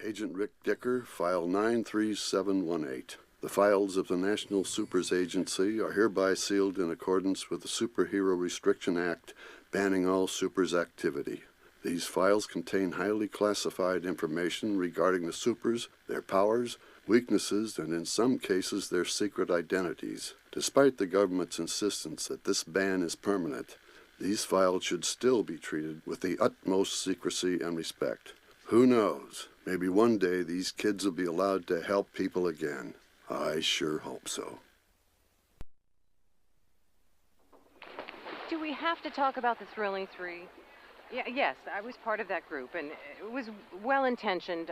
Agent Rick Dicker, File 93718. The files of the National Supers Agency are hereby sealed in accordance with the Superhero Restriction Act, banning all supers activity. These files contain highly classified information regarding the supers, their powers, weaknesses, and in some cases their secret identities. Despite the government's insistence that this ban is permanent, these files should still be treated with the utmost secrecy and respect. Who knows? Maybe one day these kids will be allowed to help people again. I sure hope so. Do we have to talk about the Thrilling Three? Yes, I was part of that group, and it was well-intentioned,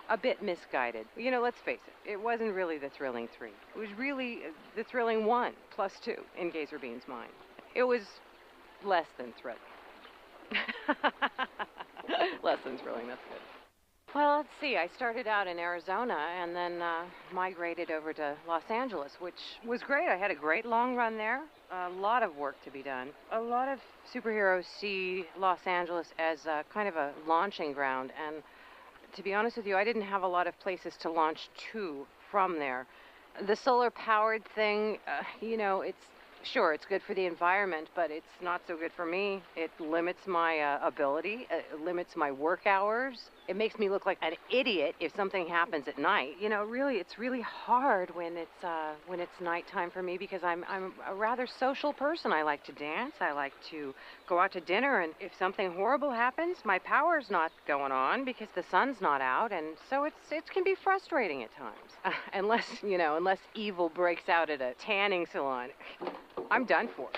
a bit misguided. You know, let's face it wasn't really the Thrilling Three. It was really the Thrilling One plus two in Gazer Bean's mind. It was less than thrilling. Less than thrilling, that's good. Well, let's see. I started out in Arizona and then migrated over to Los Angeles, which was great. I had a great long run there. A lot of work to be done. A lot of superheroes see Los Angeles as kind of a launching ground, and to be honest with you, I didn't have a lot of places to launch to from there. The solar-powered thing, it's good for the environment, but it's not so good for me. It limits my ability. It limits my work hours. It makes me look like an idiot if something happens at night. You know, really, it's really hard when it's nighttime for me because I'm a rather social person. I like to dance. I like to go out to dinner, and if something horrible happens, my power's not going on because the sun's not out, and so it can be frustrating at times. Unless evil breaks out at a tanning salon. I'm done for.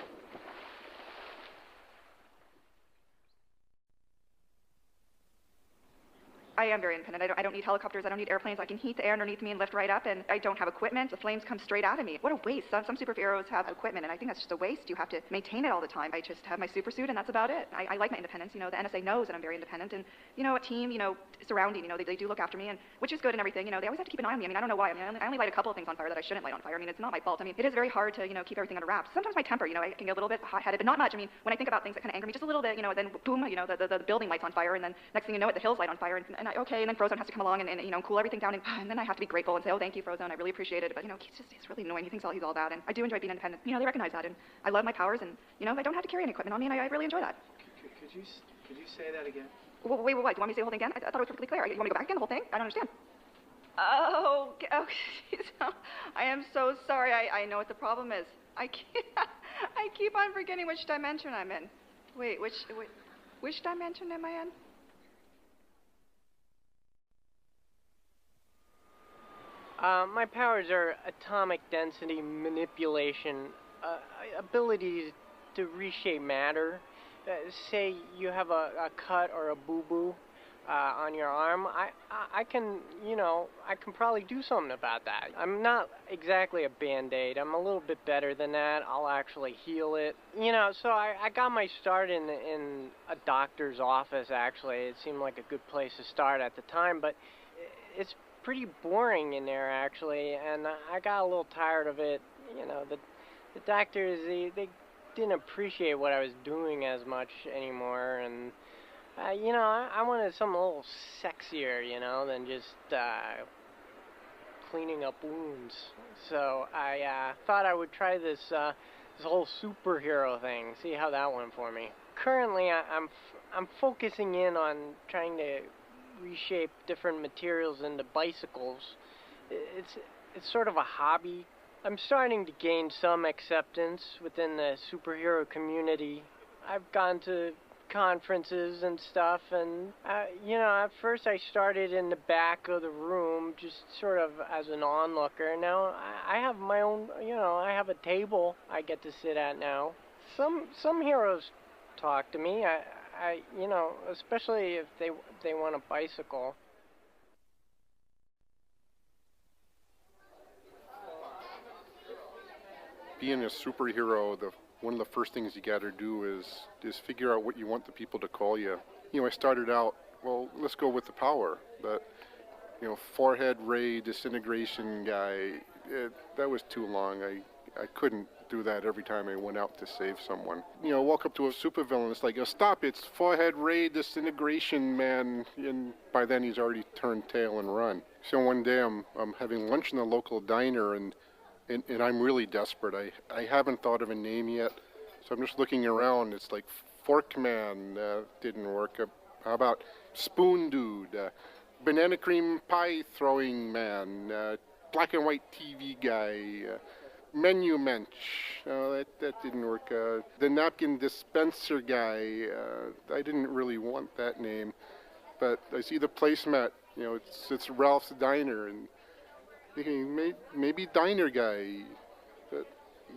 I am very independent. I don't need helicopters. I don't need airplanes. I can heat the air underneath me and lift right up, and I don't have equipment. The flames come straight out of me. What a waste. Some superheroes have equipment, and I think that's just a waste. You have to maintain it all the time. I just have my super suit, and that's about it. I like my independence. You know, the NSA knows that I'm very independent, and, a team, surrounding, they do look after me, and which is good and everything. They always have to keep an eye on me. I mean, I don't know why. I mean, I only light a couple of things on fire that I shouldn't light on fire. I mean, it's not my fault. I mean, it is very hard to, keep everything under wraps. Sometimes my temper, I can get a little bit hot-headed, but not much. I mean, when I think about things that kind of anger me just a little bit, then boom, the building lights on fire, and then next thing you know it, the hills light on fire, and then Frozone has to come along and cool everything down, and then I have to be grateful and say, oh, thank you, Frozone, I really appreciate it. But, he's really annoying. He thinks he's all that, and I do enjoy being independent. They recognize that, and I love my powers, and, I don't have to carry any equipment on me, and I really enjoy that. Could you say that again? Wait, what? Do you want me to say the whole thing again? I thought it was perfectly clear. You want me to go back again, the whole thing? I don't understand. Oh, geez. I am so sorry. I know what the problem is. I keep on forgetting which dimension I'm in. Wait, which dimension am I in? My powers are atomic density manipulation, ability to reshape matter. Say you have a cut or a boo-boo on your arm, I can probably do something about that. I'm not exactly a Band-Aid. I'm a little bit better than that. I'll actually heal it. So I got my start in a doctor's office, actually. It seemed like a good place to start at the time, but it's pretty boring in there, actually, and I got a little tired of it. The doctors, they didn't appreciate what I was doing as much anymore, and I wanted something a little sexier, than just cleaning up wounds. So I thought I would try this whole superhero thing, see how that went for me. Currently, I'm focusing in on trying to reshape different materials into bicycles. It's sort of a hobby. I'm starting to gain some acceptance within the superhero community. I've gone to conferences and stuff, and at first I started in the back of the room, just sort of as an onlooker. Now I have my own, I have a table I get to sit at now. Some heroes talk to me. I especially if they want a bicycle. Being a superhero, one of the first things you got to do is figure out what you want the people to call you. I started out, well, let's go with the power, but forehead ray disintegration guy, that was too long. I couldn't do that every time I went out to save someone. You know, walk up to a supervillain, it's like, stop, it's Forehead Ray Disintegration Man, and by then he's already turned tail and run. So one day I'm having lunch in the local diner, and I'm really desperate. I haven't thought of a name yet, so I'm just looking around. It's like Forkman didn't work. How about Spoon Dude, Banana Cream Pie Throwing Man, Black and White TV Guy, Menu Mensch. That didn't work. The Napkin Dispenser Guy. I didn't really want that name, but I see the placemat. You know, it's Ralph's Diner, and thinking maybe Diner Guy. But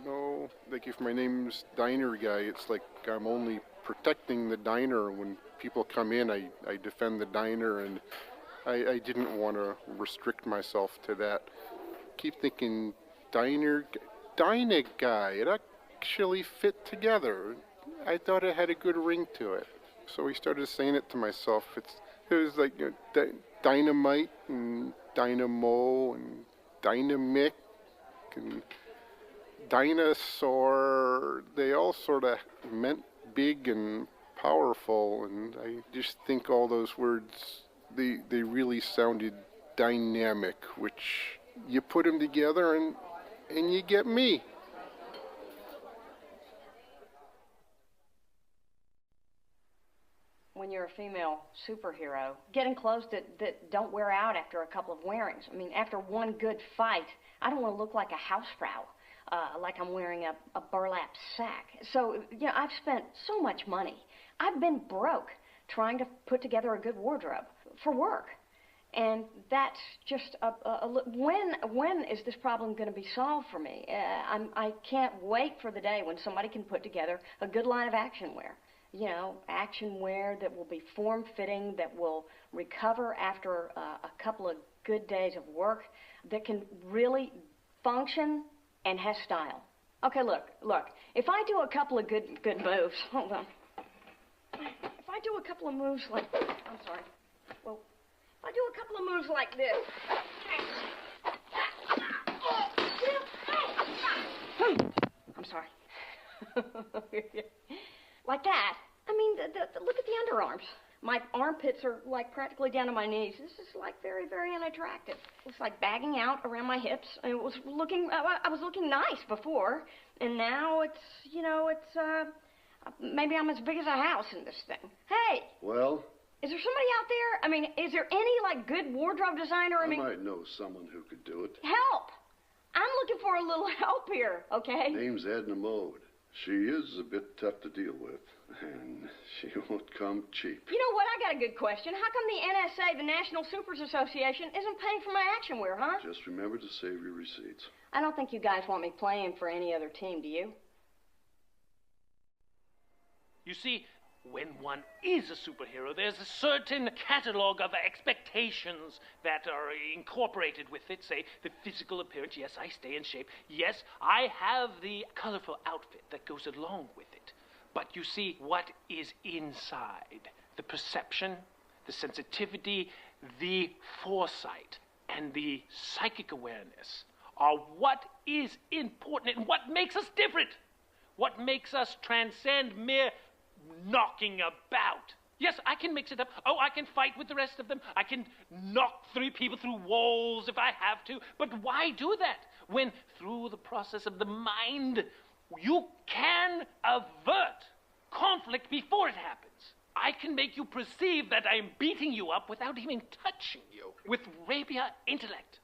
no, like if my name's Diner Guy, it's like I'm only protecting the diner. When people come in, I defend the diner, and I didn't want to restrict myself to that. Keep thinking Diner Guy. It actually fit together. I thought it had a good ring to it. So I started saying it to myself. It was like Dynamite and Dynamo and Dynamic and Dinosaur. They all sort of meant big and powerful, and I just think all those words, they really sounded dynamic, which you put them together and you get me. When you're a female superhero, getting clothes that don't wear out after a couple of wearings. I mean, after one good fight, I don't want to look like a housefrau, like I'm wearing a burlap sack. So, you know, I've spent so much money. I've been broke trying to put together a good wardrobe for work. And that's just when is this problem going to be solved for me? I can't wait for the day when somebody can put together a good line of action wear. You know, action wear that will be form-fitting, that will recover after a couple of good days of work, that can really function and has style. Okay, look. If I do a couple of good moves, hold on. If I do a couple of moves like, I'm sorry. Well, if I do a couple of moves like this. I'm sorry. Like that. I mean, look at the underarms. My armpits are like practically down to my knees. This is like very, very unattractive. It's like bagging out around my hips. I was looking nice before, and now it's, you know, maybe I'm as big as a house in this thing. Hey. Well? Is there somebody out there? I mean, is there any like good wardrobe designer? I might know someone who could do it. Help! I'm looking for a little help here, okay? Name's Edna Mode. She is a bit tough to deal with, and she won't come cheap. You know what? I got a good question. How come the NSA, the National Supers Association, isn't paying for my action wear, huh? Just remember to save your receipts. I don't think you guys want me playing for any other team, do you? You see, when one is a superhero, there's a certain catalog of expectations that are incorporated with it. Say, the physical appearance. Yes, I stay in shape. Yes, I have the colorful outfit that goes along with it. But you see, what is inside? The perception, the sensitivity, the foresight, and the psychic awareness are what is important and what makes us different. What makes us transcend mere knocking about. Yes, I can mix it up. Oh, I can fight with the rest of them. I can knock 3 people through walls if I have to. But why do that when through the process of the mind you can avert conflict before it happens? I can make you perceive that I'm beating you up without even touching you with rapier intellect.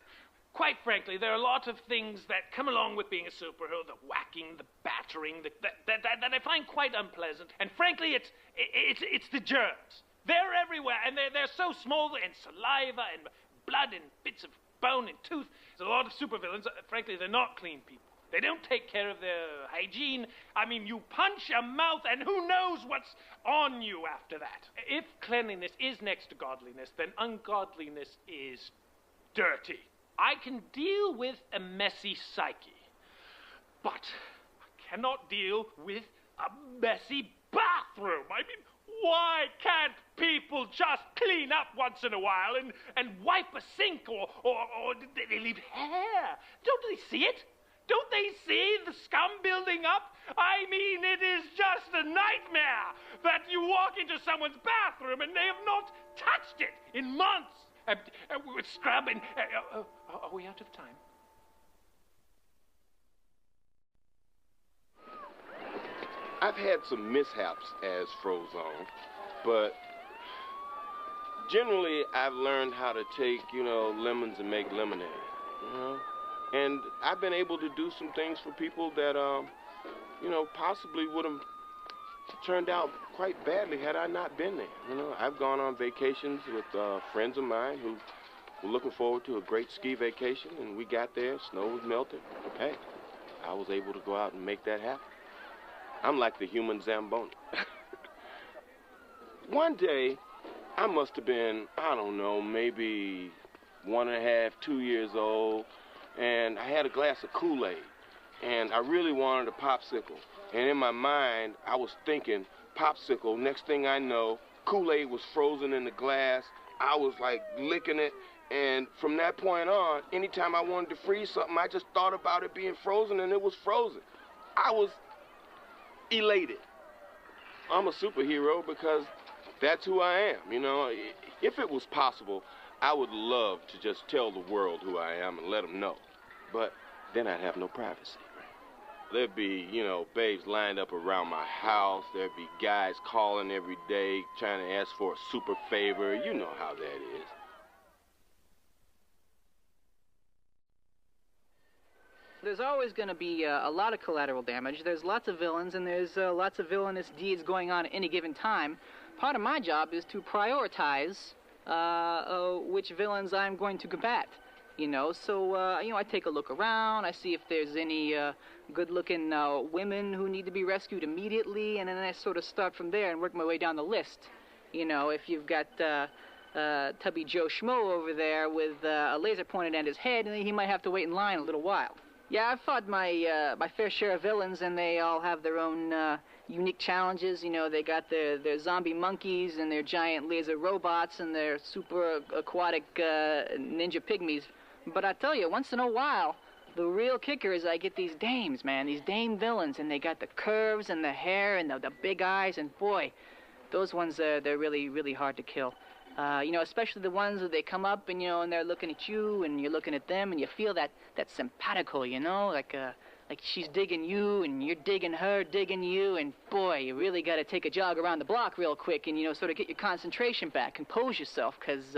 Quite frankly, there are a lot of things that come along with being a superhero, the whacking, the battering, that I find quite unpleasant. And frankly, it's the germs. They're everywhere, and they're so small, and saliva, and blood, and bits of bone, and tooth. There's a lot of supervillains. Frankly, they're not clean people. They don't take care of their hygiene. I mean, you punch a mouth, and who knows what's on you after that. If cleanliness is next to godliness, then ungodliness is dirty. I can deal with a messy psyche, but I cannot deal with a messy bathroom. I mean, why can't people just clean up once in a while and wipe a sink or they leave hair? Don't they see it? Don't they see the scum building up? I mean, it is just a nightmare that you walk into someone's bathroom and they have not touched it in months. With scrubbing. Are we out of time? I've had some mishaps as Frozone, but generally I've learned how to take, lemons and make lemonade, And I've been able to do some things for people that, possibly would have turned out quite badly had I not been there. I've gone on vacations with friends of mine who were looking forward to a great ski vacation, and we got there, snow was melting. Hey, I was able to go out and make that happen. I'm like the human Zamboni. One day, I must have been, I don't know, maybe 1.5, 2 years old, and I had a glass of Kool-Aid, and I really wanted a popsicle. And in my mind, I was thinking, popsicle, next thing I know, Kool-Aid was frozen in the glass. I was like licking it, and from that point on, anytime I wanted to freeze something, I just thought about it being frozen, and it was frozen. I was elated. I'm a superhero because that's who I am, If it was possible, I would love to just tell the world who I am and let them know. But then I'd have no privacy. There'd be, babes lined up around my house. There'd be guys calling every day trying to ask for a super favor. You know how that is. There's always going to be a lot of collateral damage. There's lots of villains, and there's lots of villainous deeds going on at any given time. Part of my job is to prioritize which villains I'm going to combat. So I take a look around. I see if there's any good-looking women who need to be rescued immediately, and then I sort of start from there and work my way down the list. If you've got Tubby Joe Schmo over there with a laser pointed at his head, and he might have to wait in line a little while. Yeah, I've fought my fair share of villains, and they all have their own unique challenges. They got their zombie monkeys and their giant laser robots and their super aquatic ninja pygmies. But I tell you, once in a while, the real kicker is I get these dames, man, these dame villains, and they got the curves and the hair and the big eyes, and boy, those ones, they're really, really hard to kill. Especially the ones that they come up and, and they're looking at you and you're looking at them and you feel that simpatico, like she's digging you and you're digging her, digging you, and boy, you really got to take a jog around the block real quick and, sort of get your concentration back, compose yourself, because,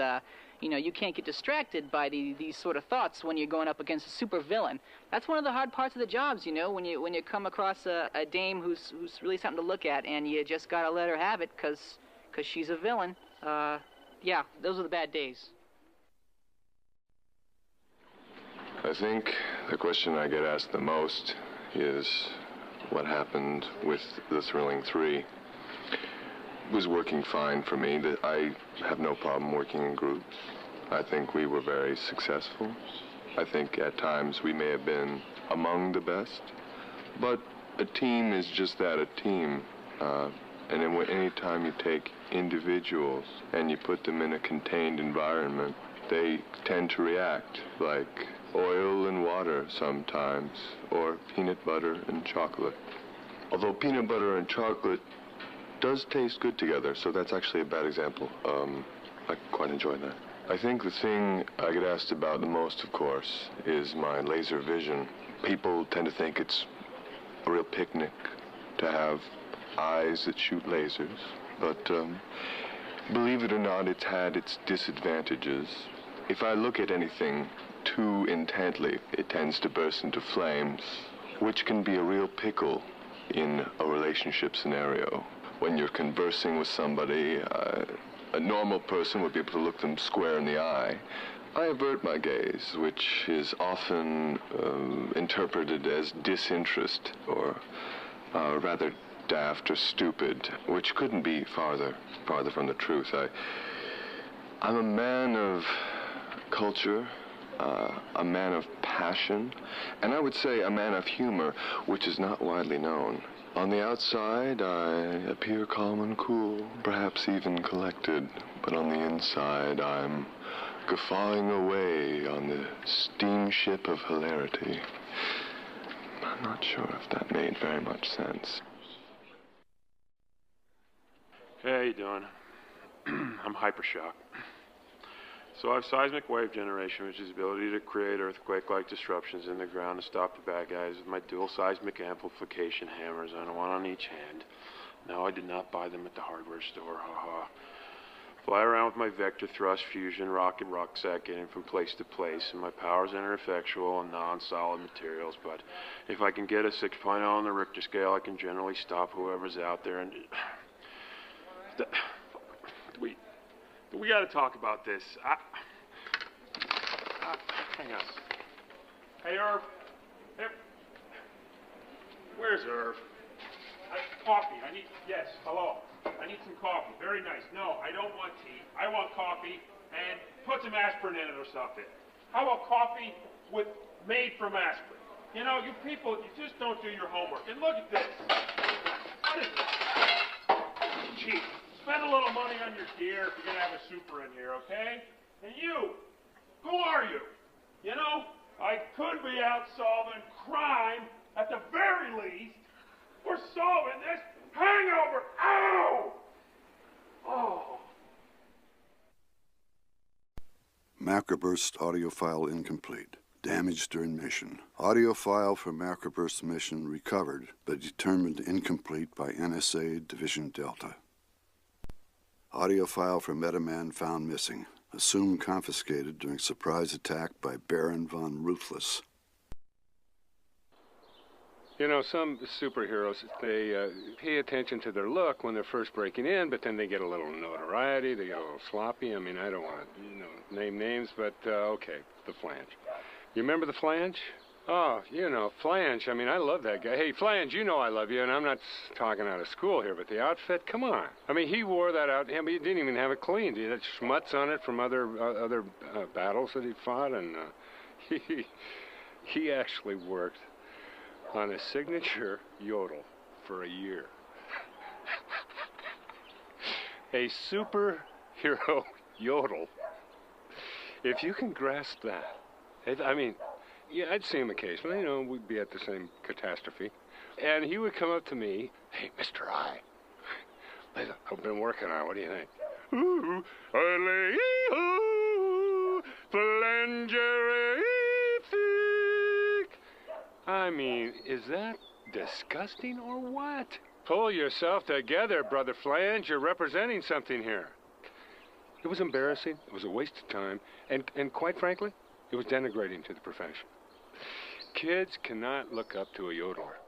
you can't get distracted by these sort of thoughts when you're going up against a super villain. That's one of the hard parts of the jobs, when you come across a dame who's really something to look at, and you just got to let her have it because she's a villain. Yeah, those are the bad days. I think the question I get asked the most is what happened with the Thrilling 3. It was working fine for me. I have no problem working in groups. I think we were very successful. I think at times we may have been among the best, but a team is just that, a team. And then any time you take individuals and you put them in a contained environment, they tend to react like oil and water sometimes, or peanut butter and chocolate. Although peanut butter and chocolate does taste good together, so that's actually a bad example. I quite enjoy that. I think the thing I get asked about the most, of course, is my laser vision. People tend to think it's a real picnic to have eyes that shoot lasers, but believe it or not, it's had its disadvantages. If I look at anything too intently, it tends to burst into flames, which can be a real pickle in a relationship scenario. When you're conversing with somebody, a normal person would be able to look them square in the eye. I avert my gaze, which is often interpreted as disinterest, or rather daft or stupid, which couldn't be farther from the truth. I'm a man of culture, a man of passion, and I would say a man of humor, which is not widely known. On the outside, I appear calm and cool, perhaps even collected, but on the inside, I'm guffawing away on the steamship of hilarity. I'm not sure if that made very much sense. Hey, how you doing? I'm Hypershock. So I have seismic wave generation, which is the ability to create earthquake-like disruptions in the ground to stop the bad guys with my dual seismic amplification hammers on one on each hand. No, I did not buy them at the hardware store, haha. Fly around with my vector thrust fusion rocket rucksack getting from place to place, and my powers enter effectual and non-solid materials, but if I can get a 6.0 on the Richter scale, I can generally stop whoever's out there and... We gotta talk about this. Hang on. Hey, Irv. Hey. Where's Irv? Coffee. Yes, hello. I need some coffee. Very nice. No, I don't want tea. I want coffee and put some aspirin in it or something. How about coffee made from aspirin? You know, you people, you just don't do your homework. And look at this. What is this? Cheap. Spend a little money on your gear if you're going to have a super in here, okay? And you, who are you? You know, I could be out solving crime at the very least. We're solving this hangover. Ow! Oh. Macroburst audio file incomplete. Damaged during mission. Audio file for Macroburst mission recovered, but determined incomplete by NSA Division Delta. Audio file for Metaman found missing. Assumed confiscated during surprise attack by Baron von Ruthless. You know, some superheroes, they pay attention to their look when they're first breaking in, but then they get a little notoriety, they get a little sloppy. I mean, I don't want to, name names, but okay, the Flange. You remember the Flange? Oh, Flange. I mean, I love that guy. Hey, Flange, you know I love you, and I'm not talking out of school here, but the outfit, come on. I mean, he wore that out. I mean, he didn't even have it cleaned. He had schmutz on it from other battles that he fought, and he actually worked on a signature yodel for a year. A superhero yodel. If you can grasp that, I mean, yeah, I'd see him occasionally, we'd be at the same catastrophe. And he would come up to me, hey, Mr. I, I've been working on it, what do you think? Ooh, I mean, is that disgusting or what? Pull yourself together, Brother Flange. You're representing something here. It was embarrassing. It was a waste of time. And quite frankly, it was denigrating to the profession. Kids cannot look up to a yodeler.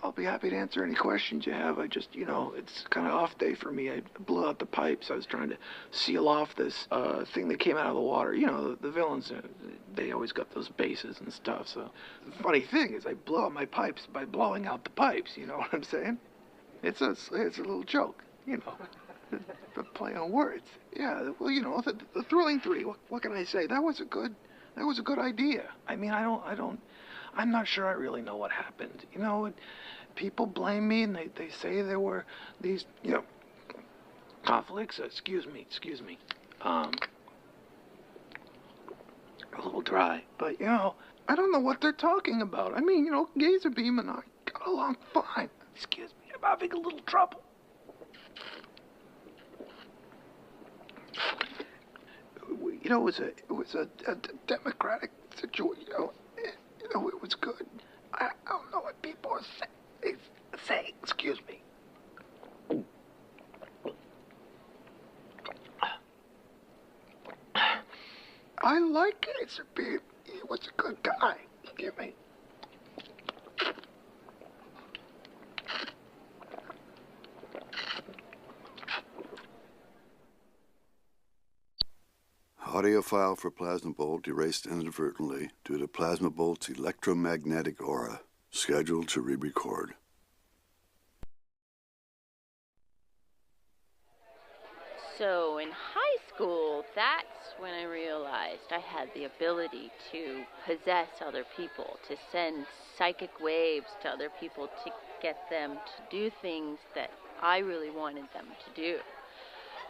I'll be happy to answer any questions you have. I just, it's kind of off day for me. I blew out the pipes. I was trying to seal off this thing that came out of the water. The villains, they always got those bases and stuff. So the funny thing is I blew out my pipes by blowing out the pipes. You know what I'm saying? It's a little joke, the play on words. Yeah, well, the Thrilling Three. What can I say? That was a good idea. I mean, I'm not sure I really know what happened. People blame me, and they say there were these, conflicts. Excuse me. A little dry, but I don't know what they're talking about. I mean, Gaserbeam and I got along fine. Excuse me, I'm having a little trouble. It was a democratic situation. It was good. I don't know what people are saying. Excuse me. I like Gaserbeam. He was a good guy. Excuse me. Audio file for Plasma Bolt erased inadvertently due to Plasma Bolt's electromagnetic aura. Scheduled to re-record. So in high school, that's when I realized I had the ability to possess other people, to send psychic waves to other people to get them to do things that I really wanted them to do.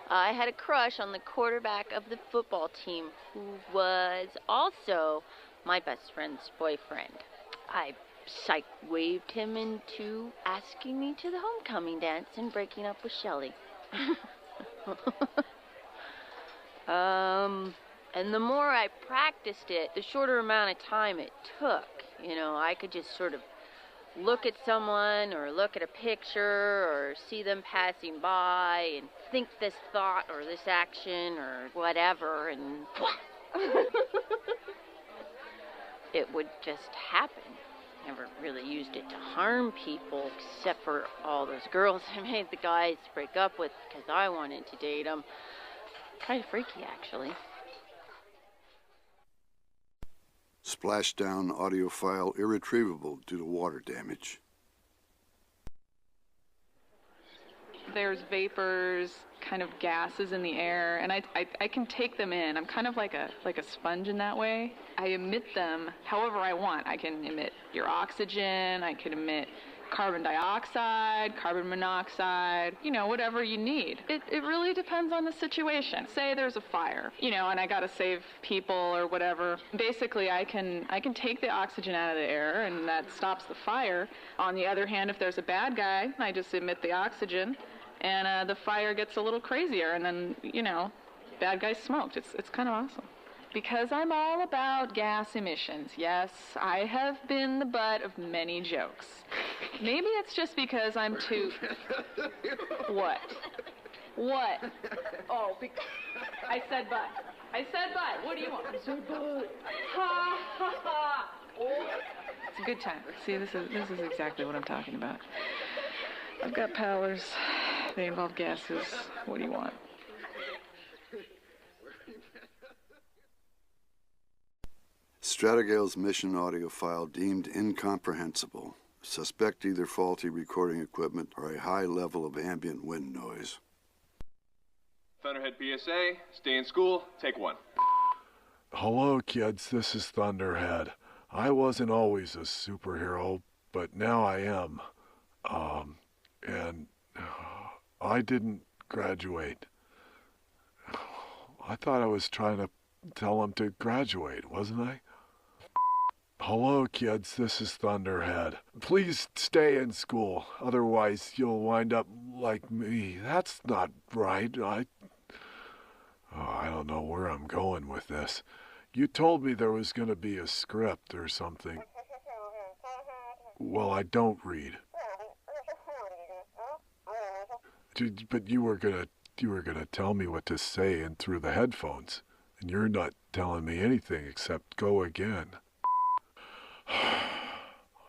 I had a crush on the quarterback of the football team who was also my best friend's boyfriend. I psych-waved him into asking me to the homecoming dance and breaking up with Shelley. And the more I practiced it, the shorter amount of time it took. You know, I could just sort of look at someone or look at a picture or see them passing by and think this thought or this action or whatever, and it would just happen. Never really used it to harm people, except for all those girls I made the guys break up with because I wanted to date them. Kind of freaky, actually. Splashdown audio file irretrievable due to water damage. There's vapors, kind of gases in the air, and I can take them in. I'm kind of like a sponge in that way. I emit them however I want. I can emit your oxygen, I can emit carbon dioxide, carbon monoxide, you know, whatever you need. It really depends on the situation. Say there's a fire, you know, and I gotta save people or whatever. Basically, I can take the oxygen out of the air, and that stops the fire. On the other hand, if there's a bad guy, I just emit the oxygen, and the fire gets a little crazier, and then, you know, bad guys smoked. It's kind of awesome. Because I'm all about gas emissions, yes, I have been the butt of many jokes. Maybe it's just because I'm too... What? What? Oh, I said butt. I said butt. What do you want? I said butt. Ha, ha, ha. Oh. It's a good time. See, this is exactly what I'm talking about. I've got powers. They involve gases. What do you want? Stratogale's mission audio file deemed incomprehensible. Suspect either faulty recording equipment or a high level of ambient wind noise. Thunderhead PSA, stay in school, take one. Hello, kids, this is Thunderhead. I wasn't always a superhero, but now I am. And I didn't graduate. I thought I was trying to tell them to graduate, wasn't I? Hello, kids, this is Thunderhead. Please stay in school, otherwise you'll wind up like me. That's not right. I don't know where I'm going with this. You told me there was going to be a script or something. Well, I don't read. But you were gonna tell me what to say in through the headphones, and you're not telling me anything except go again.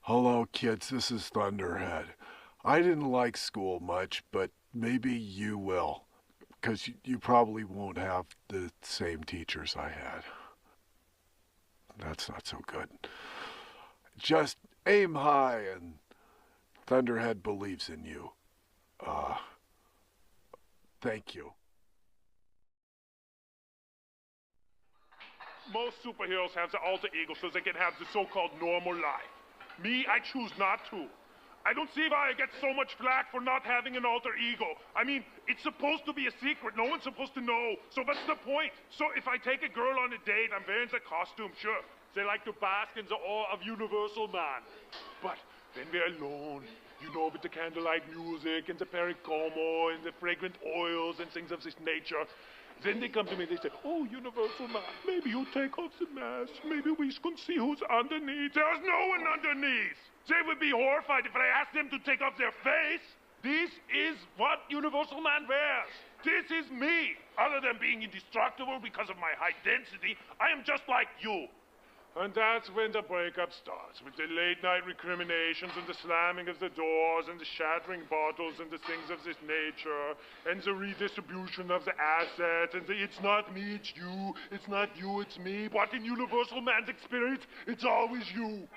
Hello, kids, this is Thunderhead. I didn't like school much, but maybe you will, because you probably won't have the same teachers I had. That's not so good. Just aim high, and Thunderhead believes in you. Thank you. Most superheroes have the alter ego so they can have the so-called normal life. Me, I choose not to. I don't see why I get so much flack for not having an alter ego. I mean, it's supposed to be a secret. No one's supposed to know. So what's the point? So if I take a girl on a date, I'm wearing the costume, sure. They like to bask in the awe of Universal Man. But when we're alone, you know, with the candlelight music and the pericomo and the fragrant oils and things of this nature, then they come to me and they say, oh, Universal Man, maybe you take off the mask. Maybe we can see who's underneath. There's no one underneath. They would be horrified if I asked them to take off their face. This is what Universal Man wears. This is me. Other than being indestructible because of my high density, I am just like you. And that's when the breakup starts, with the late-night recriminations and the slamming of the doors and the shattering bottles and the things of this nature and the redistribution of the assets and the it's not me, it's you, it's not you, it's me. But in Universal Man's experience, it's always you.